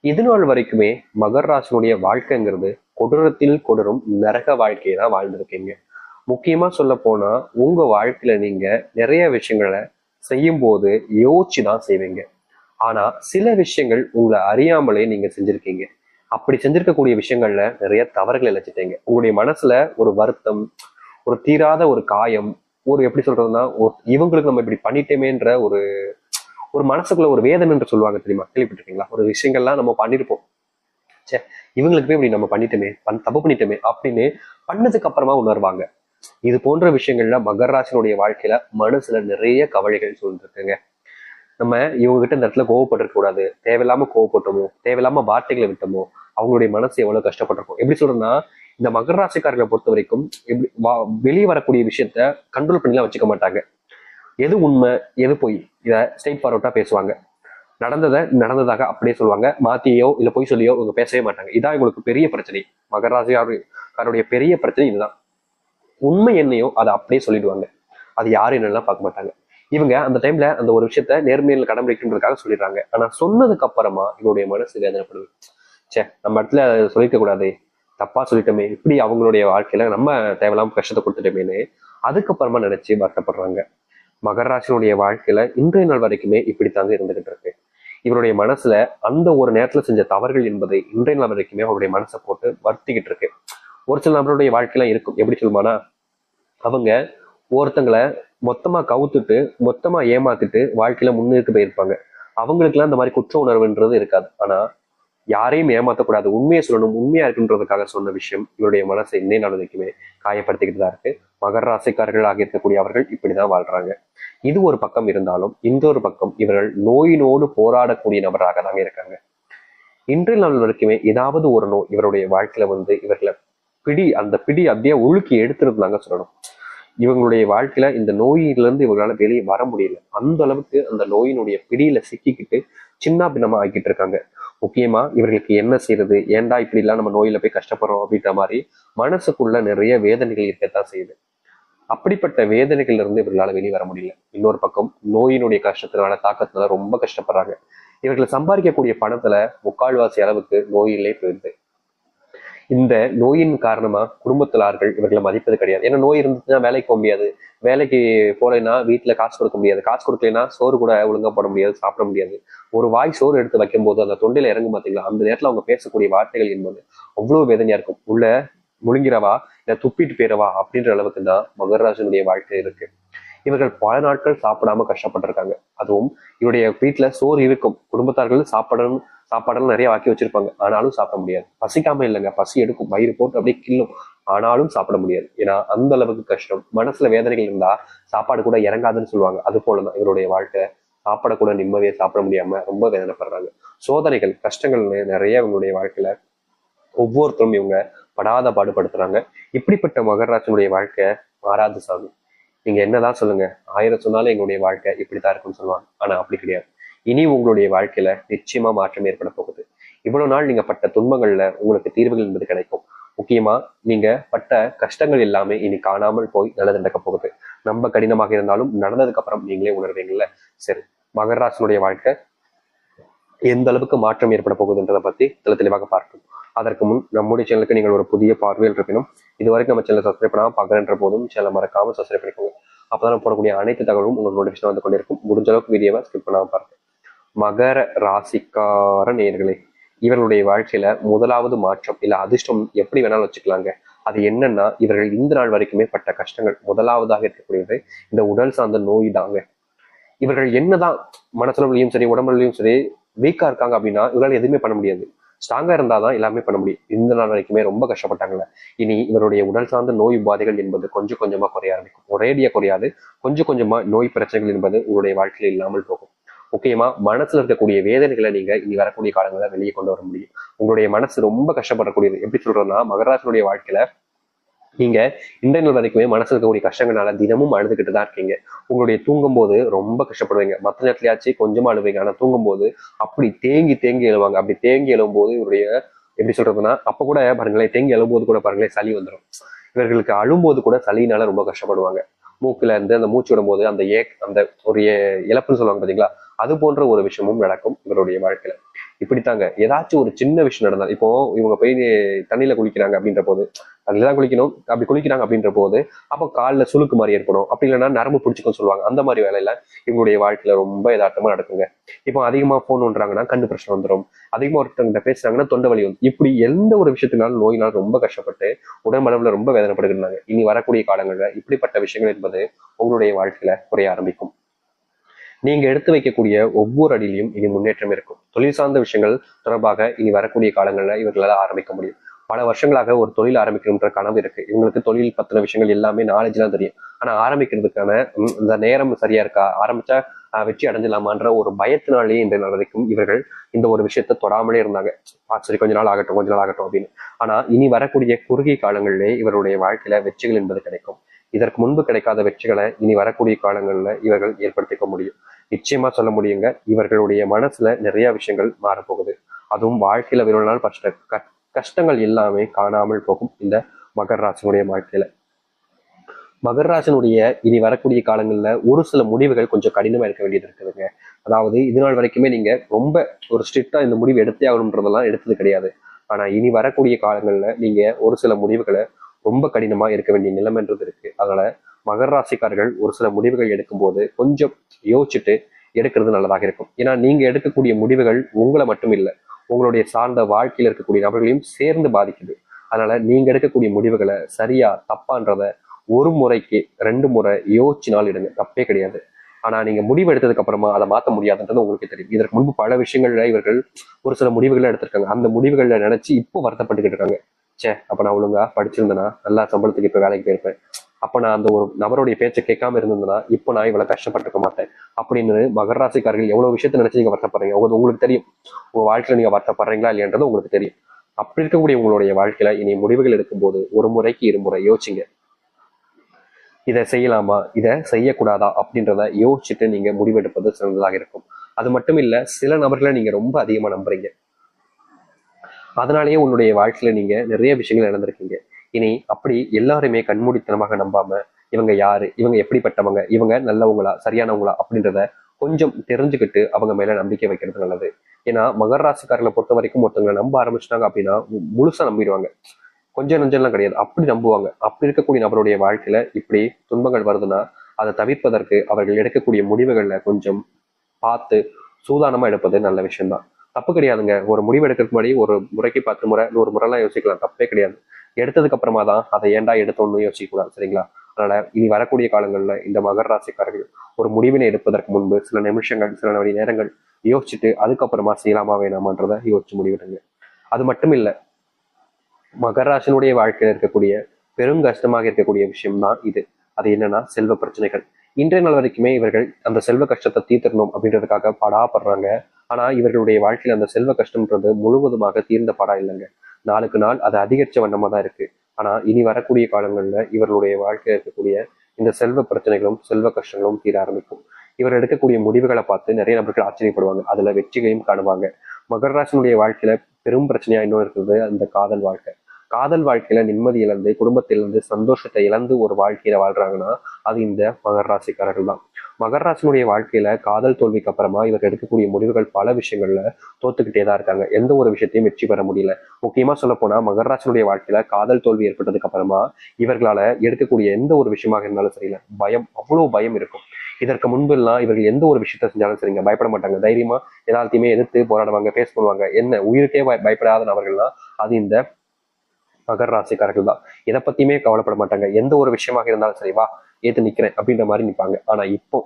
இது நாள் வரைக்குமே மகர ராசினுடைய வாழ்க்கைங்கிறது கொடூரத்தில் கொடூரம் நரக வாழ்க்கையை தான் வாழ்ந்திருக்கீங்க. முக்கியமா சொல்ல போனா உங்க வாழ்க்கையில நீங்க நிறைய விஷயங்களை செய்யும் போது யோசிச்சு தான் செய்வீங்க. ஆனா சில விஷயங்கள் உங்களை அறியாமலே நீங்க செஞ்சிருக்கீங்க. அப்படி செஞ்சிருக்கக்கூடிய விஷயங்கள்ல நிறைய தவறுகளை இழைச்சிட்டீங்க. உங்களுடைய மனசுல ஒரு வருத்தம், ஒரு தீராத ஒரு காயம், ஒரு எப்படி சொல்றதுன்னா இவங்களுக்கு நம்ம இப்படி பண்ணிட்டோமேன்ற ஒரு ஒரு மனசுக்குள்ள ஒரு வேதனை என்று சொல்லுவாங்க, தெரியுமா? கேள்விப்பட்டிருக்கீங்களா? ஒரு விஷயங்கள்லாம் நம்ம பண்ணிருப்போம், சே இவங்களுக்கு போய் இப்படி நம்ம பண்ணிட்டோமே, தப்பு பண்ணிட்டோமே அப்படின்னு பண்ணதுக்கு அப்புறமா உணர்வாங்க. இது போன்ற விஷயங்கள்ல மகர ராசினுடைய வாழ்க்கையில மனசுல நிறைய கவலைகள் சூழ்ந்துருக்குங்க. நம்ம இவங்க கிட்ட இந்த இடத்துல கோவப்பட்டிருக்க கூடாது, தேவையில்லாம கோவப்பட்டோமோ, தேவையில்லாம வார்த்தைகளை விட்டோமோ, அவங்களுடைய மனசு எவ்வளவு கஷ்டப்பட்டிருக்கும். எப்படி சொல்றேன்னா, இந்த மகர ராசிக்காரர்களை பொறுத்த வரைக்கும் எப்படி வெளியே வரக்கூடிய விஷயத்த கண்ட்ரோல் பண்ணிலாம் வச்சுக்க மாட்டாங்க. எது உண்மை எது பொய் இதை ஸ்ட்ரெயிட் ஃபார்வர்டா பேசுவாங்க. நடந்ததை நடந்ததாக அப்படியே சொல்லுவாங்க. மாத்தியோ இல்ல பொய் சொல்லியோ இவங்க பேசவே மாட்டாங்க. இதான் இவங்களுக்கு பெரிய பிரச்சனை. மகர ராசிக்காரருடைய பெரிய பிரச்சனை இதுதான். உண்மை என்னையோ அதை அப்படியே சொல்லிடுவாங்க. அது யாரு என்னெல்லாம் பார்க்க மாட்டாங்க. இவங்க அந்த டைம்ல அந்த ஒரு விஷயத்த நேர்மையில் கடைபிடிக்கின்றதுக்காக சொல்லிடுறாங்க. ஆனா சொன்னதுக்கு அப்புறமா இவருடைய மனசு வேதனைப்படுது. சே நம்ம இடத்துல சொல்லிக்க கூடாது, தப்பா சொல்லிட்டோமே, இப்படி அவங்களுடைய வாழ்க்கையில நம்ம தேவையில்லாம கஷ்டத்தை கொடுத்துட்டோமேன்னு அதுக்கப்புறமா நினைச்சு வருத்தப்படுறாங்க. மகர ராசினுடைய வாழ்க்கையில இன்றைய நாள் வரைக்குமே இப்படித்தாங்க இருந்துகிட்டு இருக்கு. இவருடைய மனசுல அந்த ஒரு நேரத்துல செஞ்ச தவறுகள் என்பதை இன்றைய நாள் வரைக்குமே அவருடைய மனசை போட்டு வருத்திக்கிட்டு இருக்கு. ஒரு சில நபருடைய வாழ்க்கையில இருக்கும். எப்படி சொல்லுமானா, அவங்க ஒருத்தங்களை மொத்தமா கவுத்துட்டு மொத்தமா ஏமாத்திட்டு வாழ்க்கையில முன்னிறுத்து போயிருப்பாங்க. அவங்களுக்குலாம் இந்த மாதிரி குற்ற உணர்வுன்றது இருக்காது. ஆனா யாரையும் ஏமாத்தக்கூடாது, உண்மையை சொல்லணும், உண்மையா இருக்குன்றதுக்காக சொன்ன விஷயம் இவருடைய மனசை இன்னை நாள் வரைக்குமே காயப்படுத்திக்கிட்டு தான் இருக்கு. மகர ராசிக்காரர்களாக இருக்கக்கூடிய அவர்கள் இப்படிதான் வாழ்றாங்க. இது ஒரு பக்கம் இருந்தாலும் இன்னொரு பக்கம் இவர்கள் நோயினோடு போராடக்கூடிய நபராக தாங்க இருக்காங்க. இன்றைய நாள் வரைக்குமே ஏதாவது ஒரு நோய் இவருடைய வாழ்க்கையில இவர்களை அந்த பிடி அப்படியே உழுக்கி எடுத்துருந்தாங்க சொல்லணும். இவங்களுடைய வாழ்க்கையில இந்த நோயிலிருந்து இவங்களால வெளியே வர முடியல. அந்த அளவுக்கு அந்த நோயினுடைய பிடியில சிக்கிக்கிட்டு சின்ன பின்னமா ஆக்கிட்டு இருக்காங்க. முக்கியமா இவர்களுக்கு என்ன செய்யறது, ஏன்டா இப்படி எல்லாம் நம்ம நோயில போய் கஷ்டப்படுறோம் அப்படின்ற மாதிரி மனசுக்குள்ள நிறைய வேதனைகள் இருக்கத்தான் செய்யுது. அப்படிப்பட்ட வேதனைகள்ல இருந்து இவர்களால வெளியே வர முடியல. இன்னொரு பக்கம் நோயினுடைய கஷ்டத்தினால தாக்கத்தினால ரொம்ப கஷ்டப்படுறாங்க. இவர்கள் சம்பாதிக்கக்கூடிய பணத்துல முக்கால்வாசி அளவுக்கு நோயிலே போயிடுது. இந்த நோயின் காரணமா குடும்பத்துல ஆட்கள் இவர்களை மதிப்பது கிடையாது. ஏன்னா நோய் இருந்துச்சுன்னா வேலைக்கு போக முடியாது, வேலைக்கு போலைன்னா வீட்டுல காசு கொடுக்க முடியாது, காசு கொடுக்கலைன்னா சோறு கூட ஒழுங்கா போட முடியாது, சாப்பிட முடியாது. ஒரு வாய் சோறு எடுத்து வைக்கும் போது அந்த தொண்டையில இறங்கும் பாத்தீங்களா, அந்த நேரத்துல அவங்க பேசக்கூடிய வார்த்தைகள் என்பது அவ்வளவு வேதனையா இருக்கும். உள்ள முழுங்கிறவா இல்ல துப்பிட்டு போயிடவா அப்படின்ற அளவுக்கு தான் மகராஜனுடைய வாழ்க்கை இருக்கு. இவர்கள் பல நாட்கள் சாப்பிடாம கஷ்டப்பட்டிருக்காங்க. அதுவும் இவருடைய வீட்டுல சோறு இருக்கும், குடும்பத்தார்கள் சாப்பாடெல்லாம் நிறைய வாக்கி வச்சிருப்பாங்க, ஆனாலும் சாப்பிட முடியாது. பசிக்காம இல்லைங்க, பசி எடுக்கும், வயிறு போட்டு அப்படியே கிள்ளும், ஆனாலும் சாப்பிட முடியாது. ஏன்னா அந்த அளவுக்கு கஷ்டம். மனசுல வேதனைகள் இருந்தா சாப்பாடு கூட இறங்காதுன்னு சொல்லுவாங்க. அது போலதான் இவருடைய வாழ்க்கை. சாப்பாட கூட நிம்மதியை சாப்பிட முடியாம ரொம்ப வேதனைப்படுறாங்க. சோதனைகள் கஷ்டங்கள் நிறைய இவங்களுடைய வாழ்க்கையில ஒவ்வொருத்தரும் இவங்க படாத பாடுபடுத்துறாங்க. இப்படிப்பட்ட மகராஜனுடைய வாழ்க்கை மாறாது சாமி. நீங்க என்னதான் சொல்லுங்க, 1000 சொன்னாலும் எங்களுடைய வாழ்க்கை இப்படித்தான் இருக்குன்னு சொல்லுவாங்க. ஆனா அப்படி கிடையாது. இனி உங்களுடைய வாழ்க்கையில நிச்சயமா மாற்றம் ஏற்பட போகுது. இவ்வளவு நாள் நீங்க பட்ட துன்பங்கள்ல உங்களுக்கு தீர்வுகள் என்பது கிடைக்கும். முக்கியமா நீங்க பட்ட கஷ்டங்கள் எல்லாமே இனி காணாமல் போய் நல்லது நடக்க போகுது. ரொம்ப கடினமாக இருந்தாலும் நடந்ததுக்கு அப்புறம் நீங்களே உணர்வீங்கல்ல. சரி, மகராசனுடைய வாழ்க்கை எந்த அளவுக்கு மாற்றம் ஏற்பட போகுதுன்றதை பத்தி தெளிவாக பார்க்கணும். அதற்கு முன் நம்முடைய சேனலுக்கு நீங்கள் ஒரு புதிய பார்வையில் இருப்பினும் இதுவரைக்கும் நம்ம சேனல் சப்ஸ்கிரைப் பண்ணாமல் பார்க்குறன்ற போதும் சேனல் மறக்காம சப்ஸ்கிரைப் பண்ணிக்கோங்க. அப்பதான் போடக்கூடிய அனைத்து தகவலும் உங்களுக்கு நோட்டிஃபிகேஷன் வந்து கொண்டிருக்கும். முடிஞ்ச அளவுக்கு வீடியோவை ஸ்கிப் பண்ணாமல் பாருங்க. மகர ராசிக்கார நேயர்களே, இவர்களுடைய வாழ்க்கையில முதலாவது மாற்றம் இல்ல அதிர்ஷ்டம் எப்படி வேணாலும் வச்சுக்கலாங்க. அது என்னன்னா, இவர்கள் இந்த நாள் வரைக்குமே பட்ட கஷ்டங்கள். முதலாவதாக இருக்கக்கூடியது இந்த உடல் சார்ந்த நோய் தாங்க. இவர்கள் என்னதான் மனசுலயும் சரி உடம்புலையும் சரி வீக்கா இருக்காங்க அப்படின்னா இவரால் எதுவுமே பண்ண முடியாது. ஸ்ட்ராங்கா இருந்தாதான் எல்லாமே பண்ண முடியும். இந்த நாள் வரைக்குமே ரொம்ப கஷ்டப்பட்டாங்கல்ல. இனி இவருடைய உடல் சார்ந்த நோய் உபாதைகள் என்பது கொஞ்சம் கொஞ்சமா குறைய ஆரம்பிக்கும். ஒரேடியா குறையாது, கொஞ்சம் கொஞ்சமா நோய் பிரச்சனைகள் என்பது உங்களுடைய வாழ்க்கையில் இல்லாமல் போகும். முக்கியமா மனசுல இருக்கக்கூடிய வேதனைகளை நீங்க இனி வரக்கூடிய காலங்களில் வெளியே கொண்டு வர முடியும். உங்களுடைய மனசு ரொம்ப கஷ்டப்படக்கூடியது. எப்படி சொல்றோம்னா, மகராசனுடைய வாழ்க்கையில நீங்க இன்றைய நாள் வரைக்குமே மனசுல இருக்கக்கூடிய கஷ்டங்களால தினமும் அழுதுகிட்டு தான் இருக்கீங்க. உங்களுடைய தூங்கும் போது ரொம்ப கஷ்டப்படுவீங்க. மற்ற நேரத்துலயாச்சும் கொஞ்சமா அழுவீங்க. ஆனா தூங்கும் போது அப்படி தேங்கி தேங்கி எழுவாங்க. அப்படி தேங்கி எழும் போது இவருடைய எப்படி சொல்றதுன்னா, அப்ப கூட பாருங்களேன், தேங்கி எழும்போது கூட பாருங்களேன் சளி வந்துடும். இவர்களுக்கு அழும்போது கூட சளினால ரொம்ப கஷ்டப்படுவாங்க. மூக்குல இருந்து அந்த மூச்சு விடும்போது அந்த ஒரு இழப்புன்னு சொல்லுவாங்க பாத்தீங்களா, அது போன்ற ஒரு விஷயமும் நடக்கும் இவருடைய வாழ்க்கையில. இப்படித்தாங்க ஏதாச்சும் ஒரு சின்ன விஷயம் நடந்தா, இப்போ இவங்க போய் தண்ணியில குளிக்கிறாங்க அப்படின்ற போது, தண்ணியில தான் குளிக்கணும், அப்படி குளிக்கிறாங்க அப்படின்ற போது அப்போ காலில் சுளுக்கு மாதிரி ஏற்படும், அப்படி இல்லைன்னா நரம்பு பிடிச்சிக்கும் சொல்லுவாங்க. அந்த மாதிரி வேலையில இவங்களுடைய வாழ்க்கையில ரொம்ப யதார்த்தமா நடக்குங்க. இப்போ அதிகமா போன் பண்றாங்கன்னா கண்ணு பிரச்சனை வந்துடும், அதிகமா ஒருத்தவங்க பேசுறாங்கன்னா தொண்டை வலி வந்து, இப்படி எந்த ஒரு விஷயத்தினாலும் நோயினால் ரொம்ப கஷ்டப்பட்டு உடம்பளவுல ரொம்ப வேதனைப்படுகிறாங்க. இனி வரக்கூடிய காலங்களில் இப்படிப்பட்ட விஷயங்கள் என்பது உங்களுடைய வாழ்க்கையில குறைய ஆரம்பிக்கும். நீங்க எடுத்து வைக்கக்கூடிய ஒவ்வொரு அடியிலையும் இனி முன்னேற்றம் இருக்கும். தொழில் சார்ந்த விஷயங்கள் தொடர்பாக இனி வரக்கூடிய காலங்களில் இவர்களால் ஆரம்பிக்க முடியும். பல வருஷங்களாக ஒரு தொழில் ஆரம்பிக்கணுன்ற கனவு இருக்கு. இவங்களுக்கு தொழில் பத்தின விஷயங்கள் எல்லாமே நாலேஜ் தான் தெரியும். ஆனா ஆரம்பிக்கிறதுக்கான இந்த நேரம் சரியா இருக்கா, ஆரம்பிச்சா வெற்றி அடைஞ்சிடலாமான்ற ஒரு பயத்தினாலேயே இந்த நாள் வரைக்கும் இவர்கள் இந்த ஒரு விஷயத்த தொடாமலே இருந்தாங்க. சரி கொஞ்ச நாள் ஆகட்டும், கொஞ்ச நாள் ஆகட்டும் அப்படின்னு. ஆனா இனி வரக்கூடிய குறுகிய காலங்களிலே இவருடைய வாழ்க்கையில வெற்றிகள் என்பது கிடைக்கும். இதற்கு முன்பு கிடைக்காத வெற்றிகளை இனி வரக்கூடிய காலங்களில் இவர்கள் ஏற்படுத்திக்க முடியும். நிச்சயமா சொல்ல முடியுங்க, இவர்களுடைய மனசுல நிறைய விஷயங்கள் மாறப்போகுது. அதுவும் வாழ்க்கையில விரும்பினால் கஷ்டங்கள் எல்லாமே காணாமல் போகும் இந்த மகர ராசினுடைய வாழ்க்கையில. மகர ராசினுடைய இனி வரக்கூடிய காலங்கள்ல ஒரு சில முடிவுகள் கொஞ்சம் கடினமா இருக்க வேண்டியது இருக்குதுங்க. அதாவது இது நாள் வரைக்குமே நீங்க ரொம்ப ஒரு ஸ்ட்ரிக்டா இந்த முடிவு எடுத்தே ஆகணுன்றதெல்லாம் எடுத்தது கிடையாது. ஆனா இனி வரக்கூடிய காலங்கள்ல நீங்க ஒரு சில முடிவுகளை ரொம்ப கடினமா இருக்க வேண்டிய நிலைமைன்றது இருக்கு. அதனால மகர ராசிக்காரர்கள் ஒரு சில முடிவுகள் எடுக்கும்போது கொஞ்சம் யோசிச்சுட்டு எடுக்கிறது நல்லதாக இருக்கும். ஏன்னா நீங்க எடுக்கக்கூடிய முடிவுகள் உங்களை மட்டும் இல்லை, உங்களுடைய சார்ந்த வாழ்க்கையில் இருக்கக்கூடிய நபர்களையும் சேர்ந்து பாதிக்குது. அதனால நீங்க எடுக்கக்கூடிய முடிவுகளை சரியா தப்பான்றத ஒரு முறைக்கு 2 முறை யோசிச்சுனால் எடுங்க, தப்பே கிடையாது. ஆனா நீங்க முடிவு எடுத்ததுக்கு அப்புறமா அதை மாற்ற முடியாதுன்றது உங்களுக்கு தெரியும். இதற்கு முன்பு பல விஷயங்கள்ல இவர்கள் ஒரு சில முடிவுகளை எடுத்திருக்காங்க. அந்த முடிவுகளை நினைச்சு இப்போ வருத்தப்பட்டுக்கிட்டு இருக்காங்க. சே, அப்ப நான் ஒழுங்கா படிச்சிருந்தேன்னா நல்லா சம்பளத்துக்கு இப்ப வேலைக்கு போயிருப்பேன், அப்ப நான் அந்த ஒரு நபருடைய பேச்சை கேட்காம இருந்ததுன்னா இப்போ நான் இவ்வளவு கஷ்டப்பட்டிருக்க மாட்டேன் அப்படின்னு மகர ராசிக்காரர்கள் எவ்வளவு விஷயத்த நினைச்சு நீங்க வருத்தப்படுறீங்க. உங்களுக்கு தெரியும் உங்க வாழ்க்கையில நீங்க வருத்தப்படுறீங்களா இல்லையன்றது உங்களுக்கு தெரியும். அப்படி இருக்கக்கூடிய உங்களுடைய வாழ்க்கையில இனி முடிவுகள் எடுக்கும்போது ஒரு முறைக்கு 2 முறை யோசிங்க. இதை செய்யலாமா, இதை செய்யக்கூடாதா அப்படின்றத யோசிச்சுட்டு நீங்க முடிவெடுப்பது சிறந்ததாக இருக்கும். அது மட்டும் இல்ல, சில நபர்களை நீங்க ரொம்ப அதிகமா நம்புறீங்க, அதனாலேயே உன்னுடைய வாழ்க்கையில நீங்க நிறைய விஷயங்கள் இழந்திருக்கீங்க. இனி அப்படி எல்லாருமே கண்மூடித்தனமாக நம்பாம இவங்க யாரு, இவங்க எப்படிப்பட்டவங்க, இவங்க நல்லவங்களா சரியானவங்களா அப்படின்றத கொஞ்சம் தெரிஞ்சுக்கிட்டு அவங்க மேல நம்பிக்கை வைக்கிறது நல்லது. ஏன்னா மகர ராசிக்காரர்களை பொறுத்த வரைக்கும் ஒருத்தவங்களை நம்ப ஆரம்பிச்சிட்டாங்க அப்படின்னா முழுசா நம்பிடுவாங்க. கொஞ்சம் நஞ்சம்லாம் கிடையாது, அப்படி நம்புவாங்க. அப்படி இருக்கக்கூடிய நபருடைய வாழ்க்கையில இப்படி துன்பங்கள் வருதுன்னா அதை தவிர்ப்பதற்கு அவர்கள் எடுக்கக்கூடிய முடிவுகள்ல கொஞ்சம் பார்த்து சூதானமா எடுப்பது நல்ல விஷயம்தான். தப்பு கிடையாதுங்க. ஒரு முடிவு எடுக்கிறதுக்கு முன்னாடி ஒரு முறைக்கு 10 முறை 100 முறைலாம் யோசிக்கலாம், தப்பே கிடையாது. எடுத்ததுக்கு அப்புறமா தான் அதை ஏன்டா எடுத்தோம்னு யோசிக்க கூடாது, சரிங்களா? அதனால இனி வரக்கூடிய காலங்கள்ல இந்த மகர ராசிக்காரர்கள் ஒரு முடிவினை எடுப்பதற்கு முன்பு சில நிமிஷங்கள் சில மணி நேரங்கள் யோசிச்சுட்டு அதுக்கப்புறமா செய்யலாமா வேணாமான்றதை யோசிச்சு முடிவிடுங்க. அது மட்டும் இல்ல, மகர ராசினுடைய வாழ்க்கையில இருக்கக்கூடிய பெரும் கஷ்டமாக இருக்கக்கூடிய விஷயம் தான் இது. அது என்னன்னா செல்வ பிரச்சனைகள். இன்றைய நாள் வரைக்குமே இவர்கள் அந்த செல்வ கஷ்டத்தை தீர்த்தரணும் அப்படின்றதுக்காக படாப்படுறாங்க. ஆனா இவர்களுடைய வாழ்க்கையில அந்த செல்வ கஷ்டம்ன்றது முழுவதுமாக தீர்ந்த படா இல்லைங்க. நாளுக்கு நாள் அது அதிகரிச்ச வண்ணமா தான் இருக்கு. ஆனா இனி வரக்கூடிய காலங்கள்ல இவர்களுடைய வாழ்க்கையில இருக்கக்கூடிய இந்த செல்வ பிரச்சனைகளும் செல்வ கஷ்டங்களும் தீர ஆரம்பிக்கும். இவர் எடுக்கக்கூடிய முடிவுகளை பார்த்து நிறைய நபர்கள் ஆச்சரியப்படுவாங்க, அதுல வெற்றிகளையும் காணுவாங்க. மகர ராசினுடைய வாழ்க்கையில பெரும் பிரச்சனையா இன்னும் இருக்குது அந்த காதல் வாழ்க்கை. காதல் வாழ்க்கையில நிம்மதி இழந்து குடும்பத்தை இழந்து சந்தோஷத்தை இழந்து ஒரு வாழ்க்கையில வாழ்றாங்கன்னா அது இந்த மகர ராசிக்காரர்கள் தான். மகர ராசினுடைய வாழ்க்கையில காதல் தோல்விக்கு அப்புறமா இவர் எடுக்கக்கூடிய முடிவுகள் பல விஷயங்கள்ல தோத்துக்கிட்டே தான் இருக்காங்க. எந்த ஒரு விஷயத்தையும் வெற்றி பெற முடியல. முக்கியமா சொல்ல போனா மகர ராசினுடைய வாழ்க்கையில காதல் தோல்வி ஏற்பட்டதுக்கு அப்புறமா இவர்களால எடுக்கக்கூடிய எந்த ஒரு விஷயமாக இருந்தாலும் சரியில்லை, பயம், அவ்வளவு பயம் இருக்கும். இதற்கு முன்பு எல்லாம் இவர்கள் எந்த ஒரு விஷயத்த செஞ்சாலும் சரிங்க பயப்பட மாட்டாங்க, தைரியமா எல்லாத்தையுமே எதிர்த்து போராடுவாங்க, பேஸ் பண்ணுவாங்க. என்ன உயிருக்கே பயப்படாத நபர்கள்லாம் அது இந்த மகர ராசிக்காரர்கள் தான். இதை பத்தியுமே கவலைப்பட மாட்டாங்க. எந்த ஒரு விஷயமாக இருந்தாலும் சரி, வா ஏத்து நிக்கிறேன் அப்படின்ற மாதிரி நிற்பாங்க. ஆனா இப்போ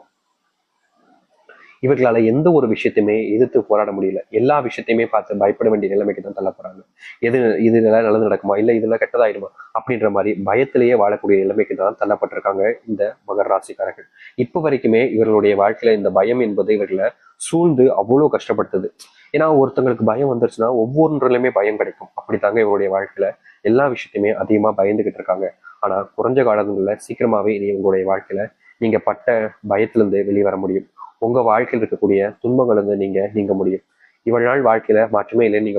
இவர்களால எந்த ஒரு விஷயத்தையுமே எதிர்த்து போராட முடியல. எல்லா விஷயத்தையுமே பார்த்து பயப்பட வேண்டிய நிலைமைக்கு தான் தள்ளப்படுறாங்க. எது இதெல்லாம் நல்லது நடக்குமா, இல்ல இதெல்லாம் கெட்டதாயிடுமா அப்படின்ற மாதிரி பயத்திலேயே வாழக்கூடிய நிலைமைக்கு தான் தள்ளப்பட்டிருக்காங்க இந்த மகர ராசிக்காரர்கள். இப்ப வரைக்குமே இவர்களுடைய வாழ்க்கையில இந்த பயம் என்பது இவர்களை சூழ்ந்து அவ்வளவு கஷ்டப்படுத்துது. ஏன்னா ஒருத்தங்களுக்கு பயம் வந்துருச்சுன்னா ஒவ்வொன்றிலுமே பயம் கிடைக்கும். அப்படித்தாங்க இவருடைய வாழ்க்கையில எல்லா விஷயத்தையுமே அதிகமா பயந்துகிட்டு இருக்காங்க. ஆனா குறைஞ்ச காலங்கள்ல சீக்கிரமாவே இனி உங்களுடைய வாழ்க்கையில நீங்க பட்ட பயத்திலிருந்து வெளியே வர முடியும். உங்க வாழ்க்கையில் இருக்கக்கூடிய துன்பங்கள் நீங்க நீங்க முடியும். இவ்வளவு நாள் வாழ்க்கையில மாற்றமே இல்லைன்னு நீங்க